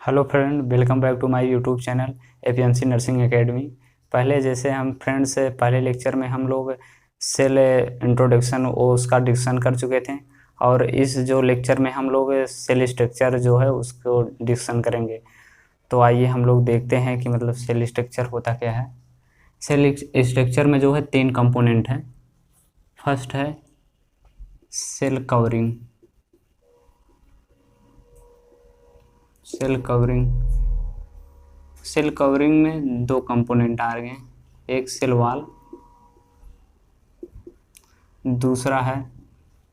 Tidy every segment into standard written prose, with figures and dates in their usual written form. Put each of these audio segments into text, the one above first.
Hello friend, welcome back to my YouTube channel APMC nursing academy. पहले जैसे हम friends पहले लेक्चर में हम लोग सेल इंट्रोडक्शन उसका डिस्कशन कर चुके थे और इस जो लेक्चर में हम लोग सेल स्ट्रक्चर जो है उसको डिस्कशन करेंगे। तो आइए हम लोग देखते हैं कि मतलब सेल स्ट्रक्चर होता क्या है। सेल स्ट्रक्चर में जो है 3 कंपोनेंट हैं। फर्स्ट है सेल कवरिंग। सेल कवरिंग में 2 कंपोनेंट आ गए, एक सेल वॉल, दूसरा है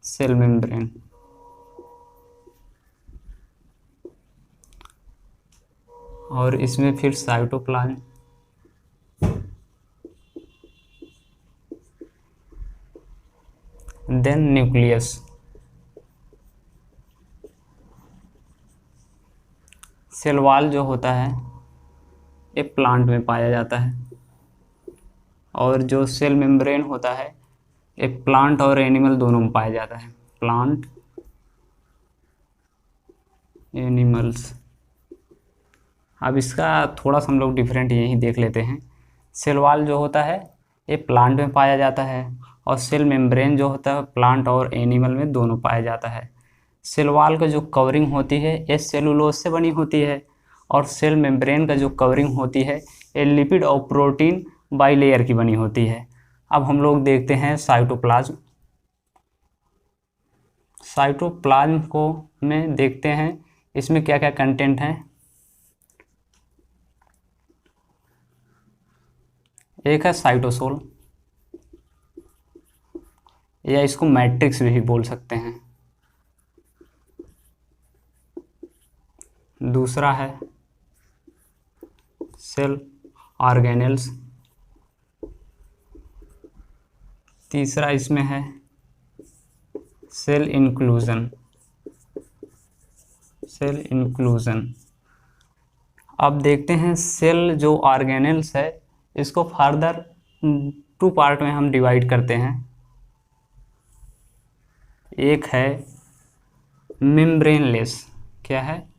सेल मेम्ब्रेन। और इसमें फिर cytoplasm, then nucleus. Cell wall जो होता है ये प्लांट में पाया जाता है और जो सेल मेम्ब्रेन होता है ये प्लांट और एनिमल दोनों में पाया जाता है। Plant, animals. अब इसका थोड़ा सा हम लोग डिफरेंट यही देख लेते हैं। सेल वॉल जो होता है ये प्लांट में पाया जाता है और सेल मेम्ब्रेन जो होता है प्लांट और एनिमल में दोनों पाया जाता है। सेल वॉल का जो कवरिंग होती है ये सेलुलोज से बनी होती है और सेल मेम्ब्रेन का जो कवरिंग होती है ये लिपिड और प्रोटीन बाइलेयर की बनी होती है। अब हम लोग देखते हैं साइटोप्लाज्म। साइटोप्लाज्म को में देखते हैं इसमें क्या क्या कंटेंट है। एक है साइटोसोल, या इसको मैट्रिक्स भी बोल सकते हैं। दूसरा है सेल ऑर्गेनेल्स। तीसरा इसमें है सेल इंक्लूजन। अब देखते हैं सेल जो ऑर्गेनेल्स है इसको फर्दर 2 पार्ट में हम डिवाइड करते हैं। एक है मेम्ब्रेनलेस। क्या है?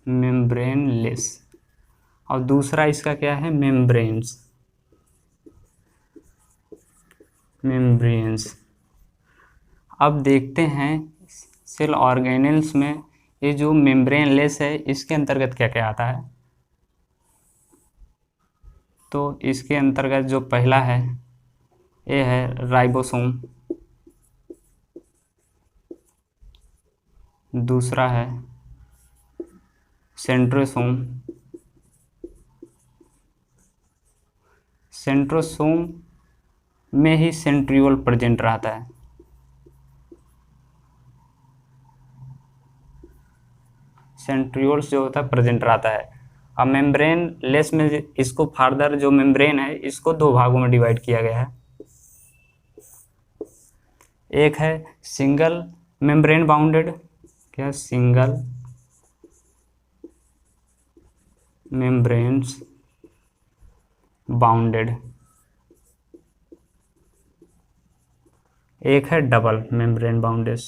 मेम्ब्रेनलेस। और दूसरा इसका क्या है? मेम्ब्रेन्स। अब देखते हैं सेल ऑर्गेनेल्स में ये जो मेम्ब्रेनलेस है इसके अंतर्गत क्या क्या आता है। तो इसके अंतर्गत जो पहला है ये है राइबोसोम, दूसरा है सेंट्रोसोम में ही सेंट्रियोल प्रेजेंट रहता है। सेंट्रियोल्स जो होता है प्रेजेंट रहता है। अब मेम्ब्रेन लेस में इसको फर्दर जो मेम्ब्रेन है इसको 2 भागों में डिवाइड किया गया है। एक है सिंगल मेम्ब्रेन बाउंडेड। क्या? Single membranes bounded. एक है double membrane bounded.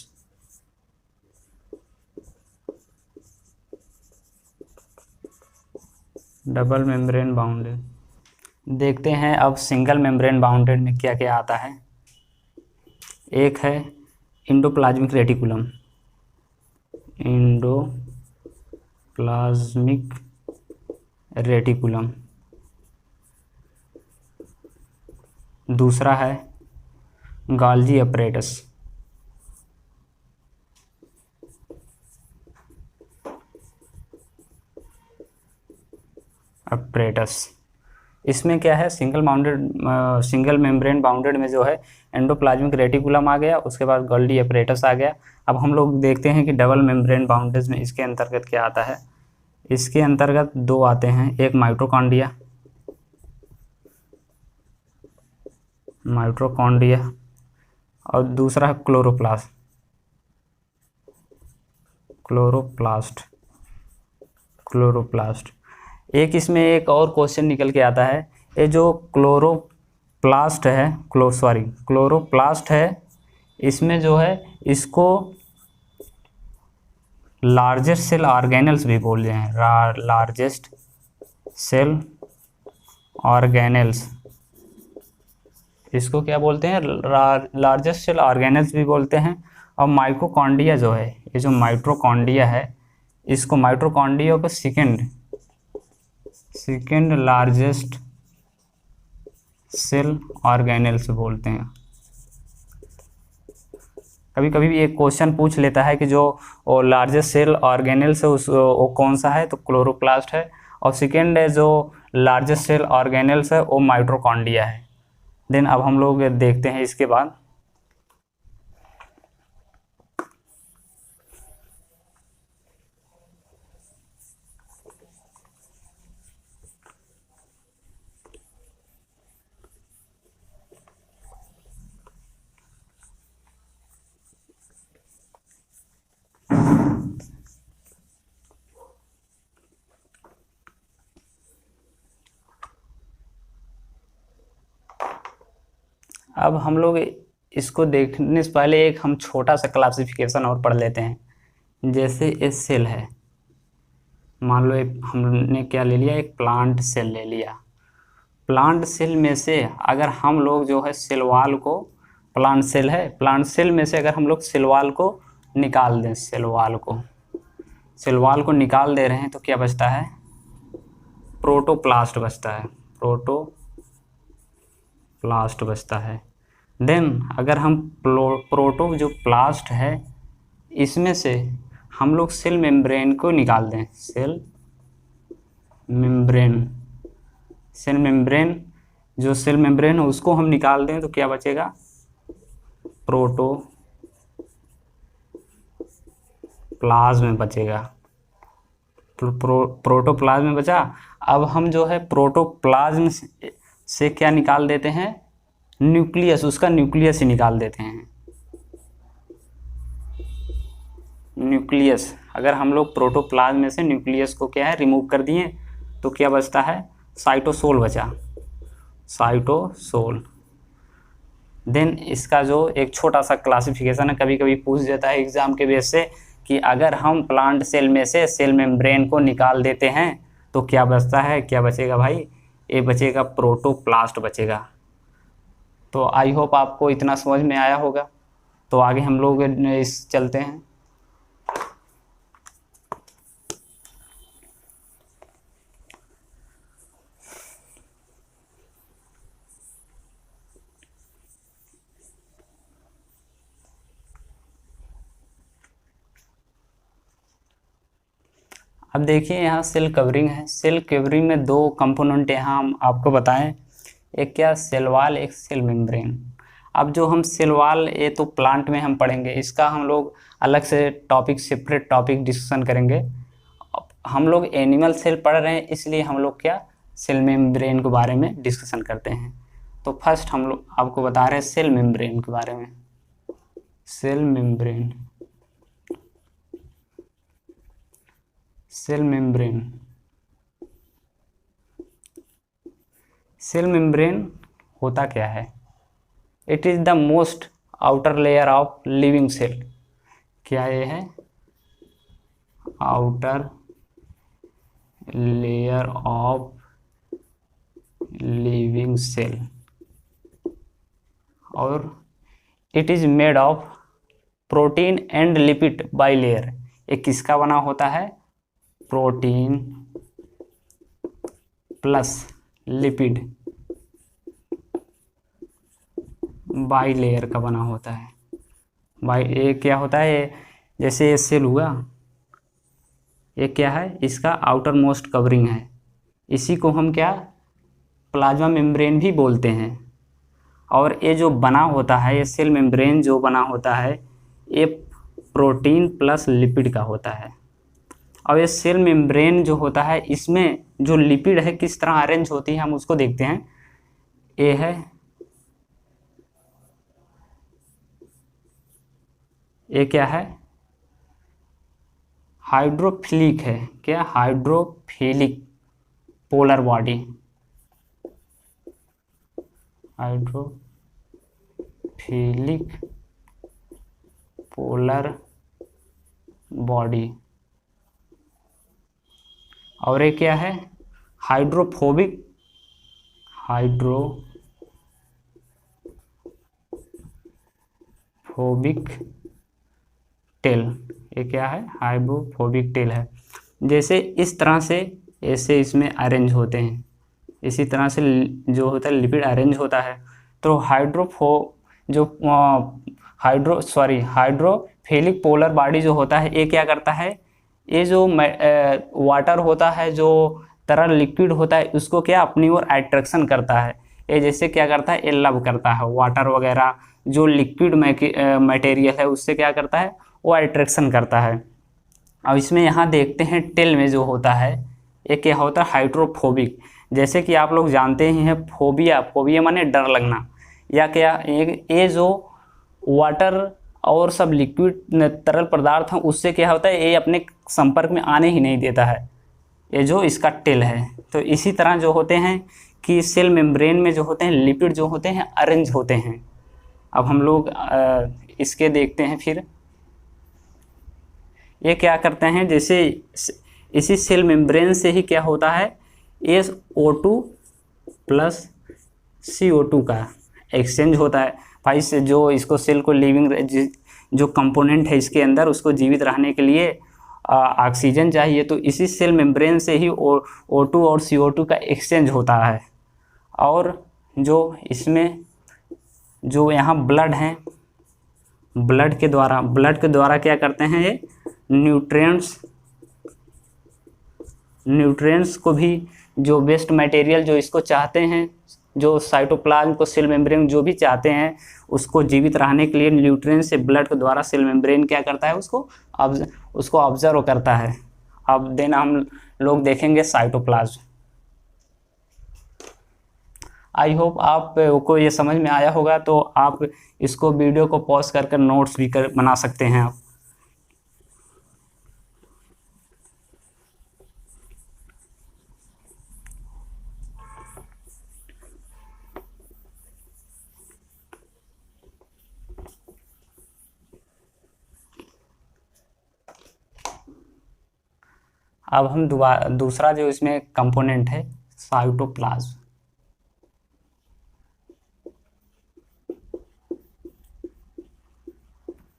Double membrane bounded. देखते हैं अब सिंगल मेम्ब्रेन बाउंडेड में क्या क्या आता है। एक है एंडोप्लाज्मिक रेटिकुलम। दूसरा है गाल्जी अपरेटस। इसमें क्या है? सिंगल मेम्ब्रेन बाउंडेड में जो है एंडोप्लाज्मिक रेटिकुलम आ गया, उसके बाद गोल्गी अपरेटस आ गया। अब हम लोग देखते हैं कि डबल मेम्ब्रेन बाउंडेड में इसके अंतर्गत क्या आता है। इसके अंतर्गत 2 आते हैं, एक माइटोकॉन्ड्रिया और दूसरा है क्लोरोप्लास्ट। एक इसमें एक और क्वेश्चन निकल के आता है, ये जो क्लोरोप्लास्ट है इसमें जो है इसको लार्जेस्ट सेल ऑर्गेनल्स भी बोलते हैं, लार्जेस्ट सेल ऑर्गेनल्स, इसको क्या बोलते हैं, लार्जेस्ट सेल ऑर्गेनल्स भी बोलते हैं। और माइटोकॉन्ड्रिया जो है, ये जो माइटोकॉन्ड्रिया है, इसको माइटोकॉन्ड्रिया को सेकेंड लार्जेस्ट सेल ऑर्गेनल्स बोलते हैं। कभी कभी भी एक क्वेश्चन पूछ लेता है कि जो लार्जेस्ट सेल ऑर्गेनल्स है वो कौन सा है, तो क्लोरोप्लास्ट है। और सेकेंड है जो लार्जेस्ट सेल ऑर्गेनल्स है वो माइटोकॉन्ड्रिया है। देन अब हम लोग देखते हैं इसके बाद, अब हम लोग इसको देखने से पहले एक हम छोटा सा क्लासिफिकेशन और पढ़ लेते हैं। जैसे ये सेल है, मान लो एक हमने क्या ले लिया, एक प्लांट सेल ले लिया। प्लांट सेल में से अगर हम लोग जो है सेल वाल को, प्लांट सेल है, प्लांट सेल में से अगर हम लोग सेल वाल को निकाल दें, सेल वाल को निकाल दे रहे हैं, तो क्या बचता है, प्रोटोप्लास्ट बचता है, प्रोटोप्लास्ट बचता है। देन अगर हम प्रोटो जो प्लास्ट है, इसमें से हम लोग सेल मेम्ब्रेन को निकाल दें, सेल मेम्ब्रेन जो सेल मेम्ब्रेन है उसको हम निकाल दें, तो क्या बचेगा, प्रोटोप्लाज्म बचेगा, प्रोटोप्लाज्म बचा। अब हम जो है प्रोटोप्लाज्म से क्या निकाल देते हैं, न्यूक्लियस, उसका न्यूक्लियस ही निकाल देते हैं, न्यूक्लियस। अगर हम लोग प्रोटोप्लाज्म में से न्यूक्लियस को क्या है रिमूव कर दिए, तो क्या बचता है, साइटोसोल बचा, साइटोसोल। देन इसका जो एक छोटा सा क्लासिफिकेशन है, कभी कभी पूछ देता है एग्जाम के बेस से कि अगर हम प्लांट सेल में से सेल मेम्ब्रेन को निकाल देते हैं तो क्या बचता है, क्या बचेगा भाई, ये बचेगा प्रोटोप्लास्ट बचेगा। तो आई होप आपको इतना समझ में आया होगा। तो आगे हम लोग इस चलते हैं। अब देखिए यहाँ सेल कवरिंग है। सेल कवरिंग में दो कंपोनेंट यहाँ हम आपको बताएं, एक क्या, सेल वाल, एक सेल मेम्ब्रेन। अब जो हम सेल वाल, ये तो प्लांट में हम पढ़ेंगे, इसका हम लोग अलग से टॉपिक, सेपरेट टॉपिक डिस्कशन करेंगे। हम लोग एनिमल सेल पढ़ रहे हैं, इसलिए हम लोग क्या, सेल मेम्ब्रेन के बारे में डिस्कशन करते हैं। तो फर्स्ट हम लोग आपको बता रहे हैं सेल मेम्ब्रेन के बारे में। Cell membrane, cell membrane, cell membrane होता क्या है, it is the most outer layer of living cell. क्या ये है, outer layer of living cell, और it is made of protein and lipid bilayer. ये किसका बना होता है, protein plus lipid bilayer का बना होता है। बाई, ये क्या होता है, जैसे ये सेल हुआ, ये क्या है, इसका आउटर मोस्ट कवरिंग है, इसी को हम क्या, प्लाज्मा मेम्ब्रेन भी बोलते हैं। और ये जो बना होता है, ये सेल मेम्ब्रेन जो बना होता है, ये प्रोटीन प्लस लिपिड का होता है। और ये सेल मेम्ब्रेन जो होता है, इसमें जो लिपिड है किस तरह अरेंज होती है, हम उसको देखते हैं। ये है, ये क्या है, हाइड्रोफिलिक है, क्या, hydrophilic polar body, hydrophilic polar body. और एक क्या है, हाइड्रोफोबिक टेल। ये क्या है, हाइड्रोफोबिक टेल है। जैसे इस तरह से ऐसे इसमें अरेंज होते हैं, इसी तरह से जो होता है लिपिड अरेंज होता है। तो हाइड्रोफिलिक पोलर बॉडी जो होता है, ये क्या करता है, ये जो वाटर होता है, जो तरल लिक्विड होता है, उसको क्या अपनी ओर अट्रैक्शन करता है। ये जैसे क्या करता है, ये लव करता है वाटर वगैरह, जो लिक्विड मटेरियल है उससे क्या करता है, वो अट्रैक्शन करता है। अब इसमें यहाँ देखते हैं टेल में जो होता है, ये क्या होता है, हाइड्रोफोबिक। जैसे कि आप लोग जानते ही हैं, फोबिया माने डर लगना, या क्या ये जो वाटर और सब लिक्विड तरल पदार्थ हैं उससे क्या होता है, ये अपने संपर्क में आने ही नहीं देता है, ये जो इसका टेल है। तो इसी तरह जो होते हैं कि सेल मेम्ब्रेन में जो होते हैं लिपिड जो होते हैं अरेंज होते हैं। अब हम लोग इसके देखते हैं फिर, ये क्या करते हैं, जैसे इसी सेल मेम्ब्रेन से ही क्या होता है, SO2 प्लस CO2 का एक्सचेंज होता है। भाई से जो इसको सेल को लिविंग जो कंपोनेंट है इसके अंदर, उसको जीवित रहने के लिए ऑक्सीजन चाहिए, तो इसी सेल मेम्ब्रेन से ही O2 और CO2 का एक्सचेंज होता है। और जो इसमें जो यहाँ ब्लड है, ब्लड के द्वारा क्या करते हैं, ये न्यूट्रिएंट्स को भी, जो वेस्ट मटेरियल जो इसको चाहते हैं, जो साइटोप्लाज्म को सेल मेम्ब्रेन जो भी चाहते हैं उसको जीवित रहने के लिए, न्यूट्रिएंट से ब्लड के द्वारा सेल मेम्ब्रेन क्या करता है, उसको ऑब्जर्व करता है। अब देन हम लोग देखेंगे साइटोप्लाज्म। आई होप आपको ये समझ में आया होगा, तो आप इसको वीडियो को पॉज कर नोट्स भी बना सकते हैं आप। अब हम दूसरा जो इसमें कंपोनेंट है, साइटोप्लाज्म।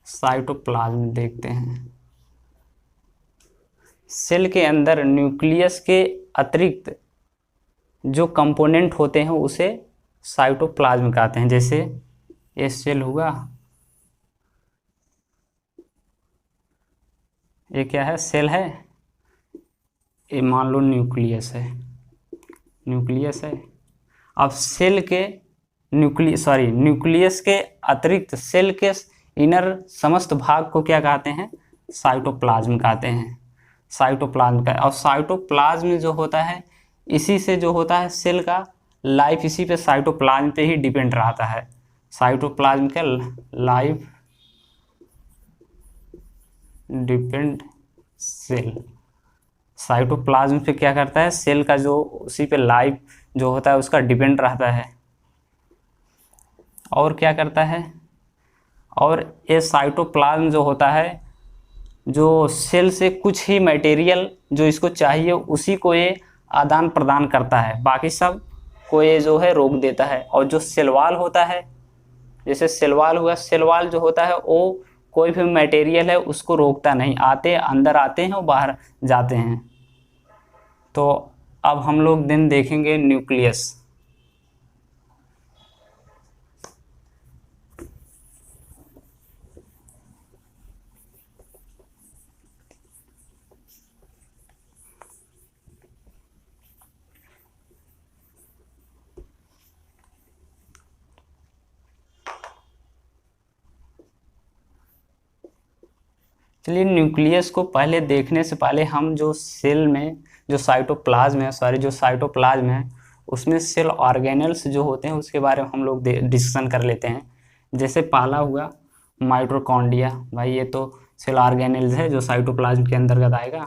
साइटोप्लाज्म देखते हैं। सेल के अंदर न्यूक्लियस के अतिरिक्त जो कंपोनेंट होते हैं उसे साइटोप्लाज्म कहते हैं। जैसे ये सेल हुआ, ये क्या है, सेल है, ये मान लो न्यूक्लियस है। अब सेल के न्यूक्लियस के अतिरिक्त सेल के इनर समस्त भाग को क्या कहते हैं, साइटोप्लाज्म कहते हैं। साइटोप्लाज्म का, और साइटोप्लाज्म जो होता है, इसी से जो होता है सेल का लाइफ, इसी पे साइटोप्लाज्म पे ही डिपेंड रहता है। साइटोप्लाज्म का लाइफ डिपेंड सेल, साइटोप्लाज्म पे क्या करता है, सेल का जो उसी पे लाइफ जो होता है उसका डिपेंड रहता है। और क्या करता है, और ये साइटोप्लाज्म जो होता है, जो सेल से कुछ ही मटेरियल जो इसको चाहिए उसी को ये आदान प्रदान करता है, बाकी सब को ये जो है रोक देता है। और जो सेल वॉल होता है, जैसे सेल वॉल हुआ, सेल वॉल जो होता है वो कोई भी मटेरियल है उसको रोकता नहीं, अंदर आते हैं और बाहर जाते हैं। तो अब हम लोग दिन देखेंगे न्यूक्लियस। चलिए, न्यूक्लियस को पहले देखने से पहले हम जो सेल में जो साइटोप्लाज्म है, उसमें सेल ऑर्गेनल्स जो होते हैं उसके बारे में हम लोग डिस्कशन कर लेते हैं। जैसे पहला हुआ माइटोकॉन्ड्रिया। भाई ये तो सेल ऑर्गेनल्स है जो साइटोप्लाज्म के अंतर्गत आएगा।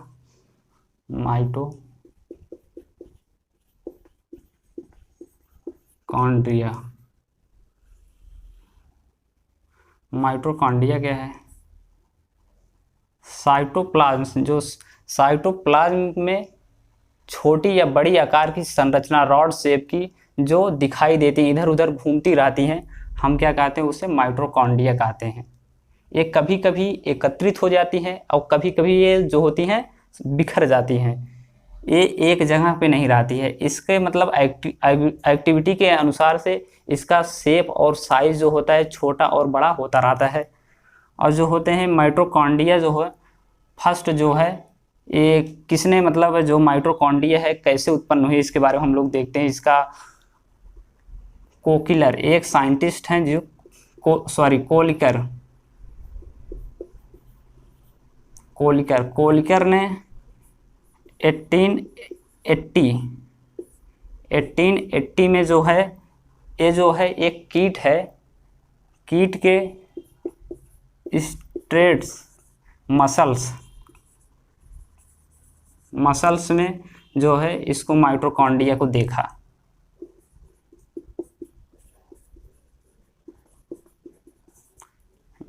माइटोकॉन्ड्रिया क्या है, साइटोप्लाज्म में छोटी या बड़ी आकार की संरचना रॉड शेप की जो दिखाई देती है, इधर उधर घूमती रहती हैं, हम क्या कहते हैं, उसे माइटोकॉन्ड्रिया कहते हैं। ये कभी कभी एकत्रित हो जाती हैं और कभी कभी ये जो होती हैं बिखर जाती हैं, ये एक जगह पे नहीं रहती है। इसके मतलब एक्टिविटी के अनुसार से इसका शेप और साइज जो होता है छोटा और बड़ा होता रहता है। और जो होते हैं माइटोकॉन्ड्रिया जो है, फर्स्ट जो है ये किसने मतलब जो माइटोकॉन्ड्रिया है कैसे उत्पन्न हुई, इसके बारे में हम लोग देखते हैं। इसका कोकिलर एक साइंटिस्ट हैं जो कोलिकर ने 1880 में जो है, ये जो है एक कीट है, कीट के स्ट्रेट्स मसल्स में जो है इसको माइटोकॉन्ड्रिया को देखा।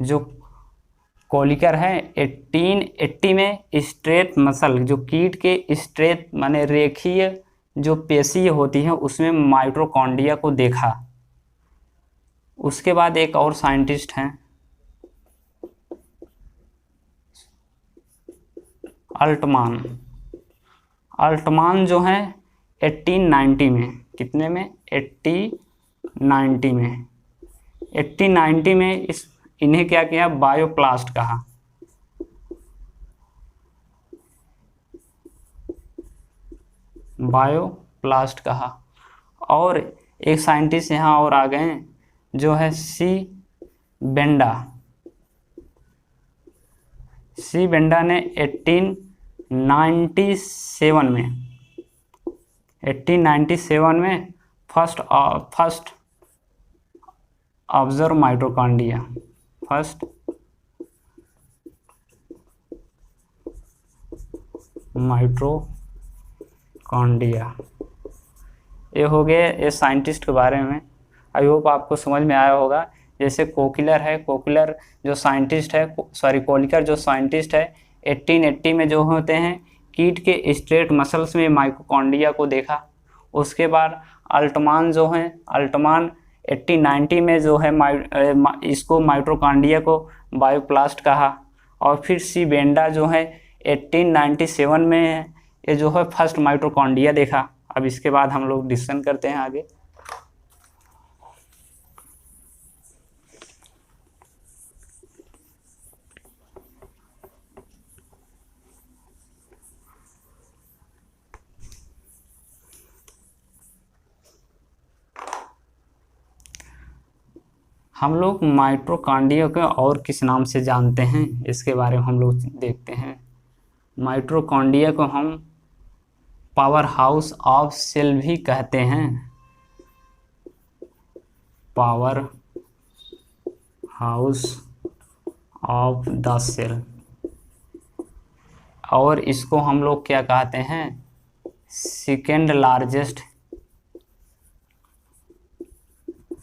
जो कोलिकर है 1880 में स्ट्रेट मसल, जो कीट के स्ट्रेट माने रेखीय जो पेशी होती हैं उसमें माइटोकॉन्ड्रिया को देखा। उसके बाद एक और साइंटिस्ट हैं अल्टमान जो है 1890 में, कितने में, 1890 में इन्हें क्या किया, बायोप्लास्ट कहा। और एक साइंटिस्ट यहाँ और आ गए हैं जो है सी बेंडा ने 1897 में फर्स्ट ऑब्जर्व माइटोकॉन्ड्रिया। ये हो गए ये साइंटिस्ट के बारे में। आई होप आपको समझ में आया होगा। जैसे कोकिलर जो साइंटिस्ट है, कोलिकर जो साइंटिस्ट है 1880 में जो होते हैं कीट के स्ट्रेट मसल्स में माइटोकॉन्ड्रिया को देखा। उसके बाद अल्टमान 1890 में जो है इसको माइटोकॉन्ड्रिया को बायोप्लास्ट कहा। और फिर सी बेंडा जो है 1897 में ये जो है फर्स्ट माइटोकॉन्ड्रिया देखा। अब इसके बाद हम लोग डिस्कशन करते हैं आगे। हम लोग माइटोकॉन्ड्रिया को और किस नाम से जानते हैं, इसके बारे में हम लोग देखते हैं। माइटोकॉन्ड्रिया को हम पावर हाउस ऑफ सेल भी कहते हैं, power house of the cell. और इसको हम लोग क्या कहते हैं, सेकेंड लार्जेस्ट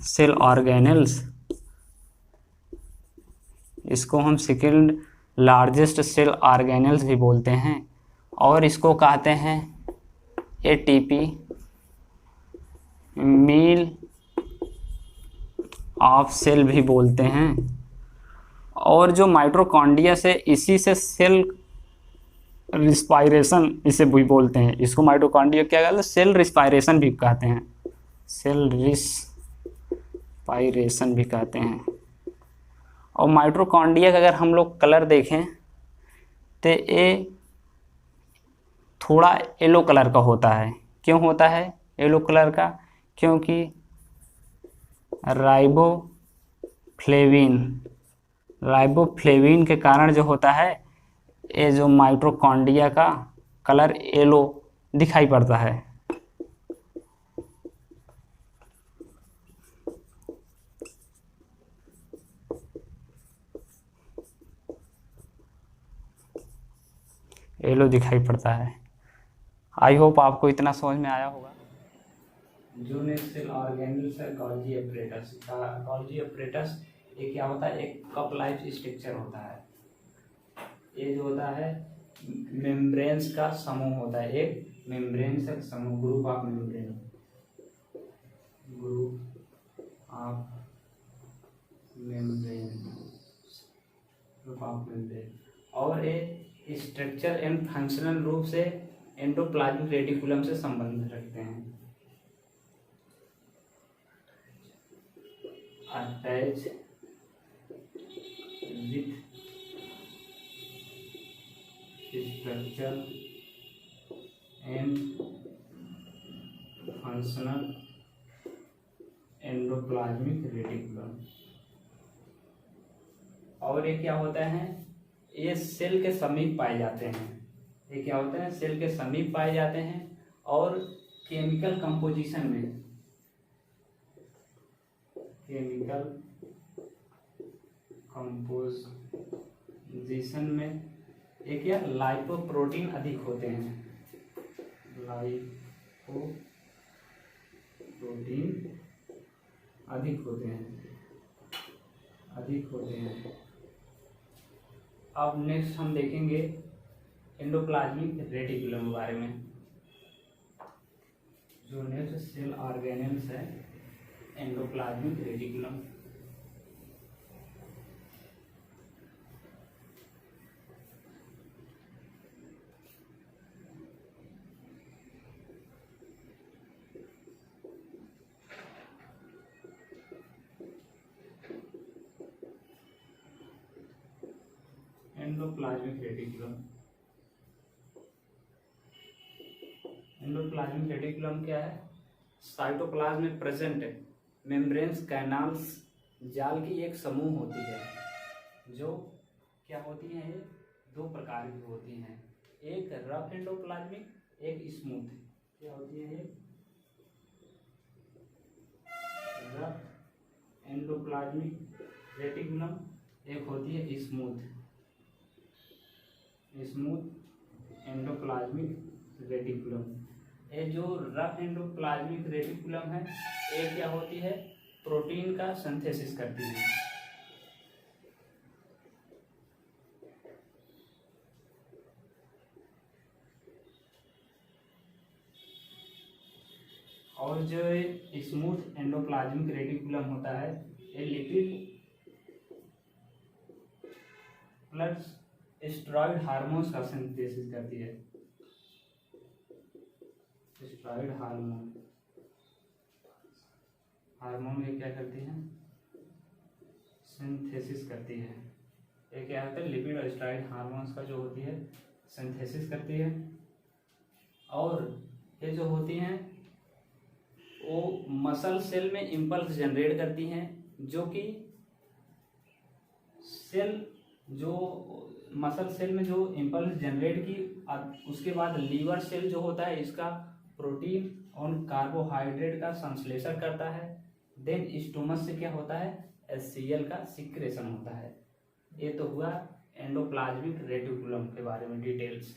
सेल ऑर्गेनेल्स। इसको हम सेकेंड लार्जेस्ट सेल ऑर्गेनेल्स भी बोलते हैं। और इसको कहते हैं एटीपी, मील ऑफ सेल भी बोलते हैं। और जो माइटोकॉन्ड्रिया से इसी से सेल रिस्पायरेशन इसे भी बोलते हैं। इसको माइटोकॉन्ड्रिया क्या कहते हैं, सेल रिस्पायरेशन भी कहते हैं, सेल रिस्पायरेशन भी कहते हैं। और माइटोकॉन्ड्रिया का अगर हम लोग कलर देखें तो ये थोड़ा येलो कलर का होता है। क्यों होता है येलो कलर का, क्योंकि राइबोफ्लेविन के कारण जो होता है ये जो माइटोकॉन्ड्रिया का कलर येलो दिखाई पड़ता है। येलो दिखाई पड़ता है। आई होप आपको इतना समझ में आया होगा। जो नेक्स्ट सेल ऑर्गेनेल्स है गोल्गी एपरेटस। ये क्या होता है, एक कप लाइफ स्ट्रक्चर होता है। ये जो होता है मेम्ब्रेन्स का समूह होता है, एक मेम्ब्रेन का समूह, group of membrane, group of membrane, group of membrane. और ये स्ट्रक्चर एंड फंक्शनल रूप से एंडोप्लाज्मिक रेटिकुलम से संबंध रखते हैं। Attach with structure and functional endoplasmic reticulum. और ये क्या होता है, ये सेल के समीप पाए जाते हैं। ये क्या होता है, सेल के समीप पाए जाते हैं और केमिकल कंपोजिशन में, केमिकल कंपोजिशन में एक या लाइपोप्रोटीन अधिक होते हैं, लाइपोप्रोटीन अधिक होते हैं, अधिक होते हैं। अब नेक्स्ट हम देखेंगे एंडोप्लाज्मिक रेटिकुलम के बारे में। जो नेक्स्ट सेल ऑर्गेनेल्स है, endoplasmic reticulum. Endoplasmic reticulum, endoplasmic reticulum क्या है, साइटोप्लाज्म में प्रेजेंट मेम्ब्रेन्स कैनाल्स जाल की एक समूह होती है, जो क्या होती है, ये दो प्रकार की होती हैं, एक रफ एंडोप्लाज्मिक, एक स्मूथ। क्या होती है ये, रफ एंडोप्लाज्मिक रेटिकुलम, एक होती है स्मूथ, स्मूथ एंडोप्लाज्मिक रेटिकुलम। ये जो रफ एंडोप्लाज्मिक रेटिकुलम है, ये क्या होती है, प्रोटीन का सिंथेसिस करती है। और जो स्मूथ एंडोप्लाज्मिक रेटिकुलम होता है, ये लिपिड प्लस स्टेरॉइड हार्मोन्स का सिंथेसिस करती है, स्टेरॉइड हार्मोन, हार्मोन ये क्या करती है, सिंथेसिस करती है। ये क्या होता है, लिपिड और स्टेरॉइड हार्मोन्स का जो होती है सिंथेसिस करती है। और ये जो होती हैं वो मसल सेल में इम्पल्स जनरेट करती हैं, जो कि सेल जो मसल सेल में जो इम्पल्स जनरेट की, उसके बाद लीवर सेल जो होता है इसका प्रोटीन और कार्बोहाइड्रेट का संश्लेषण करता है। देन स्टोमस से क्या होता है, HCl का सिक्रेशन होता है। ये तो हुआ एंडोप्लाज्मिक रेटिकुलम के बारे में डिटेल्स।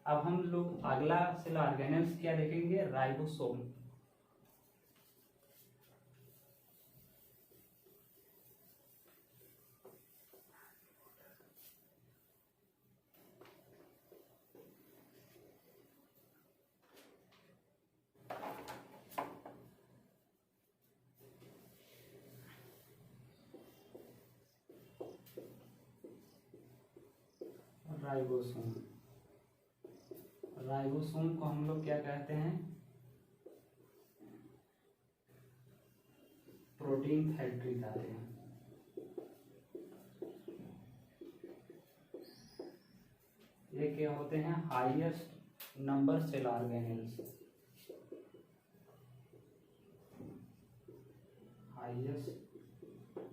अब हम लोग अगला सेल ऑर्गेनेल्स क्या देखेंगे, राइबोसोम। राइबोसोम, राइबोसोम को हम लोग क्या कहते हैं, प्रोटीन फैक्ट्री कहते हैं। ये क्या होते हैं, highest number cell organelles, highest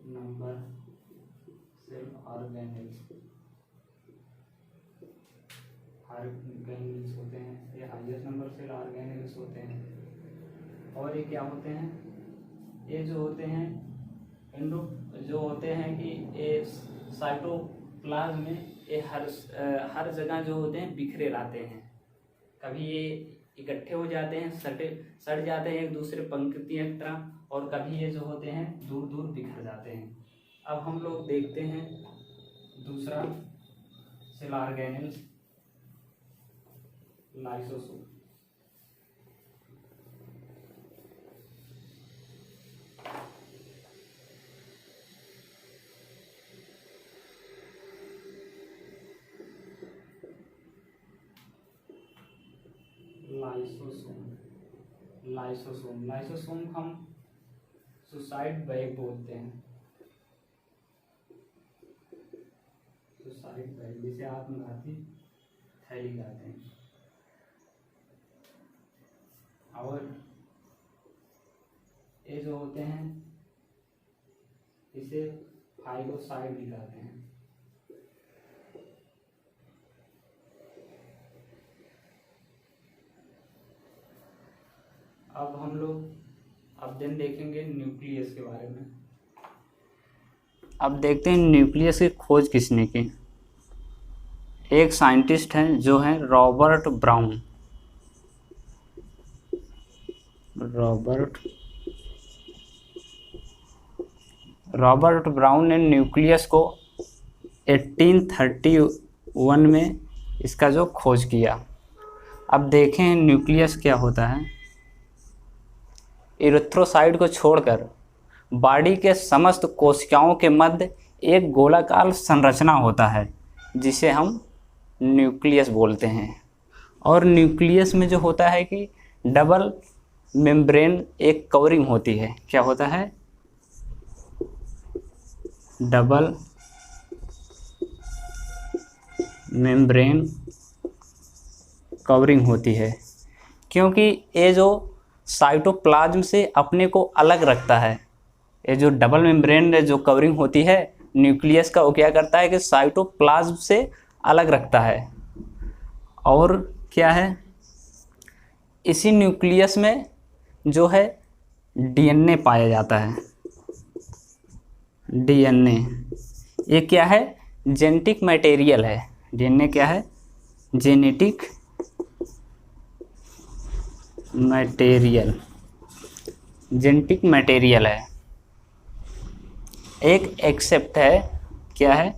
number cell organelles, organelles होते हैं, ये हाईएस्ट नंबर सेल ऑर्गेनेल्स होते हैं। और ये क्या होते हैं, ये जो होते हैं एंडो, जो होते हैं कि ये साइटोप्लाज्म में ये हर जगह जो होते हैं बिखरे रहते हैं। कभी ये इकट्ठे हो जाते हैं, सट जाते हैं एक दूसरे पंक्तियों की तरह, और कभी ये जो होते हैं दूर दूर बिखर जाते हैं। अब हम लोग देखते हैं दूसरा cell organelles, lysosome. Lysosome lysosome हम सुसाइड बैग बोलते हैं। सुसाइड बैग जिसे आत्मघाती थैली कहते हैं। और ये जो होते हैं इसे फाइलोसाइड भी कहते हैं। अब हम लोग अब दिन देखेंगे न्यूक्लियस के बारे में। अब देखते हैं न्यूक्लियस की खोज किसने की। एक साइंटिस्ट हैं जो हैं रॉबर्ट ब्राउन। रॉबर्ट ब्राउन ने न्यूक्लियस को 1831 में इसका जो खोज किया। अब देखें न्यूक्लियस क्या होता है। इरिथ्रोसाइट को छोड़कर बॉडी के समस्त कोशिकाओं के मध्य एक गोलाकार संरचना होता है जिसे हम न्यूक्लियस बोलते हैं। और न्यूक्लियस में जो होता है कि डबल मेम्ब्रेन एक कवरिंग होती है। क्या होता है? डबल मेम्ब्रेन कवरिंग होती है, क्योंकि ये जो साइटोप्लाज्म से अपने को अलग रखता है। ये जो डबल मेम्ब्रेन जो कवरिंग होती है न्यूक्लियस का, वो क्या करता है कि साइटोप्लाज्म से अलग रखता है। और क्या है, इसी न्यूक्लियस में जो है डीएनए पाया जाता है। डीएनए ये क्या है? जेनेटिक मटेरियल है। डीएनए क्या है? Genetic material. जेनेटिक मटेरियल है। एक एक्सेप्ट है। क्या है?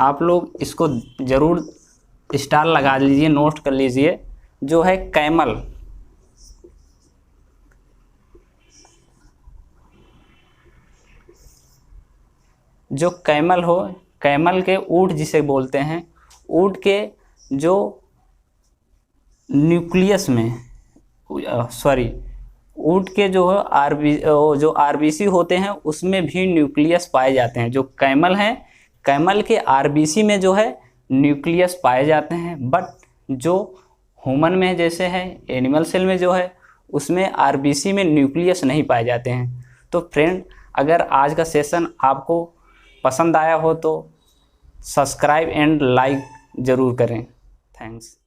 आप लोग इसको ज़रूर स्टार लगा लीजिए, नोट कर लीजिए, जो है कैमल। जो कैमल हो, कैमल के ऊँट जिसे बोलते हैं, ऊँट के जो न्यूक्लियस में ऊँट के जो आरबीसी होते हैं उसमें भी न्यूक्लियस पाए जाते हैं। जो कैमल हैं, कैमल के आरबीसी में जो है न्यूक्लियस पाए जाते हैं। बट जो ह्यूमन में जैसे है, एनिमल सेल में जो है उसमें आरबीसी में न्यूक्लियस नहीं पाए जाते हैं। तो फ्रेंड, अगर आज का सेशन आपको पसंद आया हो तो सब्सक्राइब एंड लाइक ज़रूर करें। थैंक्स।